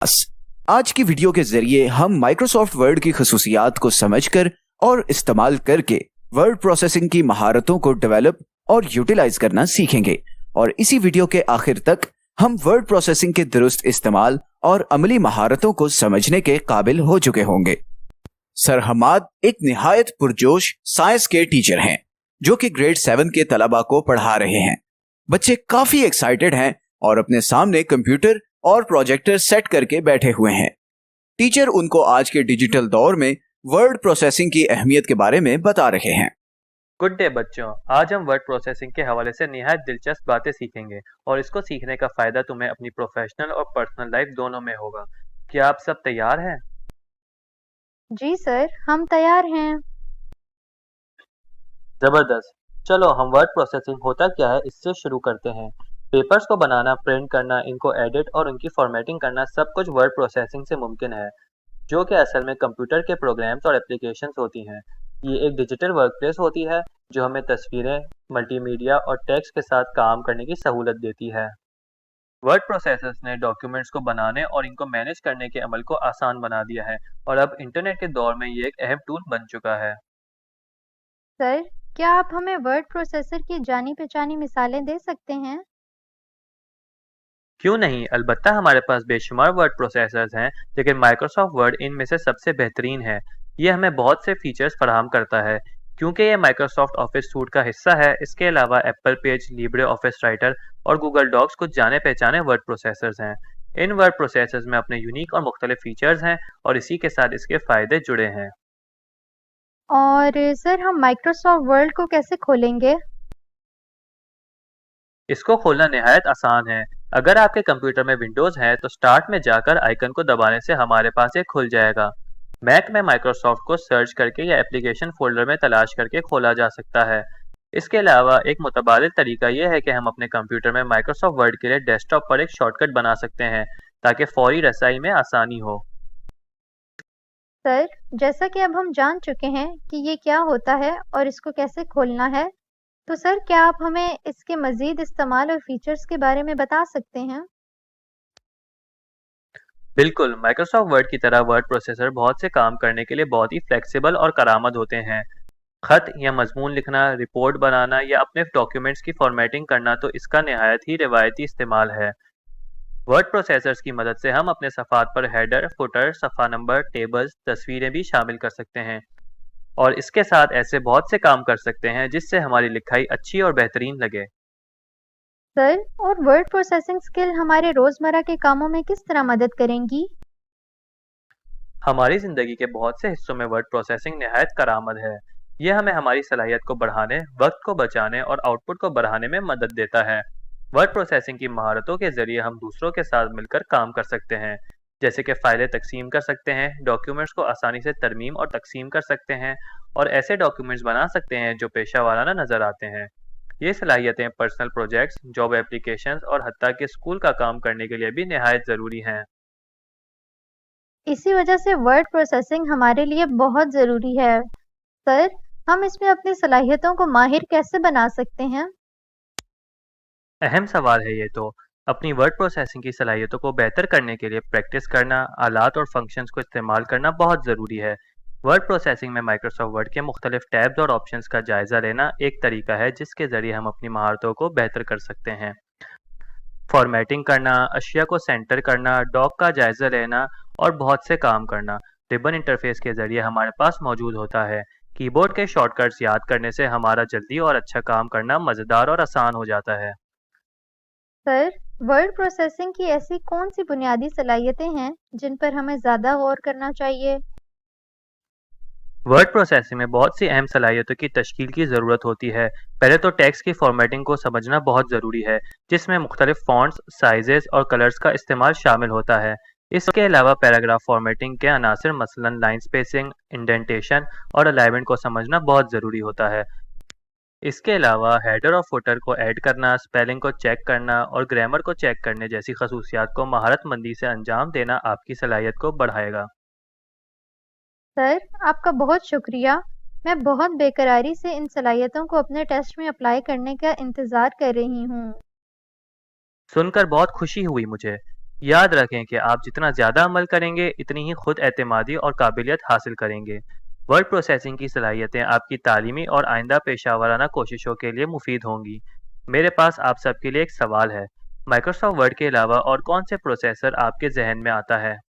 आज की वीडियो के जरिए हम माइक्रोसॉफ्ट वर्ड की खसूसियात को समझकर और इस्तेमाल करके वर्ड प्रोसेसिंग की महारतों को डेवलप और यूटिलाइज करना सीखेंगे और इसी वीडियो के आखिर तक हम वर्ड प्रोसेसिंग के दुरुस्त इस्तेमाल और अमली महारतों को समझने के काबिल हो चुके होंगे। सर हमाद एक निहायत पुरजोश साइंस के टीचर हैं जो कि ग्रेड 7 के तलबा को पढ़ा रहे हैं। बच्चे काफी एक्साइटेड हैं और अपने सामने कंप्यूटर और प्रोजेक्टर सेट करके बैठे हुए हैं। टीचर उनको आज के डिजिटल दौर में वर्ड प्रोसेसिंग की अहमियत के बारे में बता रहे हैं। गुड डे बच्चों, आज हम वर्ड प्रोसेसिंग के हवाले से निहायत दिलचस्प बातें सीखेंगे और इसको सीखने का फ़ायदा तुम्हें अपनी प्रोफेशनल और पर्सनल लाइफ दोनों में होगा। क्या आप सब तैयार हैं? जी सर, हम तैयार हैं। ज़बरदस्त। चलो हम वर्ड प्रोसेसिंग होता क्या है इससे शुरू करते हैं। पेपर्स को बनाना, प्रिंट करना, इनको एडिट और उनकी फॉर्मेटिंग करना सब कुछ वर्ड प्रोसेसिंग से मुमकिन है, जो कि असल में कंप्यूटर के प्रोग्राम्स और एप्लीकेशंस होती हैं। ये एक डिजिटल वर्कप्लेस होती है जो हमें तस्वीरें, मल्टीमीडिया और टेक्स्ट के साथ काम करने की सहूलत देती है। वर्ड प्रोसेसर्स ने डॉक्यूमेंट्स को बनाने और इनको मैनेज करने के अमल को आसान बना दिया है और अब इंटरनेट के दौर में ये एक अहम टूल बन चुका है। सर, क्या आप हमें वर्ड प्रोसेसर की जानी पहचानी मिसालें दे सकते हैं? क्यों नहीं, अलबत्ता हमारे पास बेशुमार वर्ड प्रोसेसर्स हैं, लेकिन माइक्रोसॉफ्ट वर्ड इनमें से सबसे बेहतरीन है। ये हमें बहुत से फीचर्स फराहम करता है क्योंकि ये माइक्रोसॉफ्ट ऑफिस सूट का हिस्सा है। इसके अलावा Apple page, Libre office writer और गूगल डॉक्स कुछ जाने पहचाने वर्ड प्रोसेसर्स हैं। इन वर्ड प्रोसेसर्स में अपने यूनिक और मुख्तलिफ फीचर्स हैं और इसी के साथ इसके फ़ायदे जुड़े हैं। और सर, हम माइक्रोसॉफ्ट वर्ड को कैसे खोलेंगे? इसको खोलना निहायत आसान है। अगर आपके कंप्यूटर में विंडोज़ है तो स्टार्ट में जाकर आइकन को दबाने से हमारे पास ये खुल जाएगा। मैक में माइक्रोसॉफ्ट को सर्च करके या एप्लीकेशन फोल्डर में तलाश करके खोला जा सकता है। इसके अलावा एक मुतबादिल तरीका यह है कि हम अपने कंप्यूटर में माइक्रोसॉफ्ट वर्ड के लिए डेस्कटॉप पर एक शॉर्टकट बना सकते हैं ताकि फौरी रसाई में आसानी हो। सर, जैसा कि अब हम जान चुके हैं कि ये क्या होता है और इसको कैसे खोलना है, तो सर क्या आप हमें इसके मज़ीद इस्तेमाल और फीचर्स के बारे में बता सकते हैं? बिल्कुल, माइक्रोसॉफ्ट वर्ड की तरह वर्ड प्रोसेसर बहुत से काम करने के लिए बहुत ही फ्लेक्सिबल और कारआमद होते हैं। खत या मजमून लिखना, रिपोर्ट बनाना या अपने डॉक्यूमेंट्स की फॉर्मेटिंग करना तो इसका नहायत ही रिवायती इस्तेमाल है। वर्ड प्रोसेसर्स की मदद से हम अपने सफ़ात पर हेडर, फुटर, सफ़ा नंबर, टेबल्स, तस्वीरें भी शामिल कर सकते हैं और इसके साथ ऐसे बहुत से काम कर सकते हैं जिससे हमारी लिखाई अच्छी और बेहतरीन लगे। सर, और वर्ड प्रोसेसिंग स्किल हमारे रोज़मर्रा के कामों में किस तरह मदद करेंगी? हमारी ज़िंदगी के बहुत से हिस्सों में वर्ड प्रोसेसिंग नहायत कारआमद है। यह हमें हमारी सलाहियत को बढ़ाने, वक्त को बचाने और आउटपुट को बढ़ाने में मदद देता है। वर्ड प्रोसेसिंग की महारतों के ज़रिए हम दूसरों के साथ मिलकर काम कर सकते हैं, जैसे कि फ़ाइलें तकसीम कर सकते हैं, डॉक्यूमेंट्स को आसानी से तरमीम और तकसीम कर सकते हैं और ऐसे डॉक्यूमेंट्स बना सकते हैं जो पेशा वाराना नज़र आते हैं। ये सलाहियतें पर्सनल प्रोजेक्ट्स, जॉब एप्लीकेशंस और हत्ता कि स्कूल का काम करने के लिए भी नहायत ज़रूरी हैं। इसी वजह से वर्ड प्रोसेसिंग हमारे लिए बहुत ज़रूरी है। सर, हम इसमें अपनी सलाहियतों को माहिर कैसे बना सकते हैं? अहम सवाल है ये तो। अपनी वर्ड प्रोसेसिंग की सलाहियतों को बेहतर करने के लिए प्रैक्टिस करना, आलात और फंक्शंस को इस्तेमाल करना बहुत ज़रूरी है। वर्ड प्रोसेसिंग में माइक्रोसॉफ्ट वर्ड के मुख्तलिफ टैब्स और ऑप्शंस का जायज़ा लेना एक तरीका है जिसके ज़रिए हम अपनी महारतों को बेहतर कर सकते हैं। फॉर्मेटिंग करना, अशिया को सेंटर करना, डॉक का जायज़ा लेना और बहुत से काम करना रिबन इंटरफेस के ज़रिए हमारे पास मौजूद होता है। कीबोर्ड के शॉर्टकट्स याद करने से हमारा जल्दी और अच्छा काम करना मज़ेदार और आसान हो जाता है। सर, वर्ड प्रोसेसिंग की ऐसी कौन सी बुनियादी सलाहियतें हैं जिन पर हमें ज़्यादा गौर करना चाहिए? वर्ड प्रोसेसिंग में बहुत सी अहम सलाहियतों की तश्कील की ज़रूरत होती है। पहले तो टेक्स्ट की फॉर्मेटिंग को समझना बहुत ज़रूरी है, जिसमें मुख्तलिफ फ़ॉन्ट्स, साइजेस और कलर्स का इस्तेमाल शामिल होता है। इसके अलावा पैराग्राफ फॉर्मेटिंग के अनासर मसलन लाइन स्पेसिंग, इंडेंटेशन और अलाइनमेंट को समझना बहुत ज़रूरी होता है। इसके अलावा हेडर और फुटर को ऐड करना, स्पेलिंग को चेक करना और ग्रामर को चेक करने जैसी खसूसियात को महारतमंदी से अंजाम देना आपकी सलाहियत को बढ़ाएगा। सर, आपका बहुत शुक्रिया। मैं बहुत बेकरारी से इन सलाहियतों को अपने टेस्ट में अप्लाई करने का इंतज़ार कर रही हूँ। सुनकर बहुत खुशी हुई मुझे। یاد رکھیں کہ آپ جتنا زیادہ عمل کریں گے اتنی ہی خود اعتمادی اور قابلیت حاصل کریں گے۔ ورڈ پروسیسنگ کی صلاحیتیں آپ کی تعلیمی اور آئندہ پیشہ ورانہ کوششوں کے لیے مفید ہوں گی۔ میرے پاس آپ سب کے لیے ایک سوال ہے، مائکروسافٹ ورڈ کے علاوہ اور کون سے پروسیسر آپ کے ذہن میں آتا ہے؟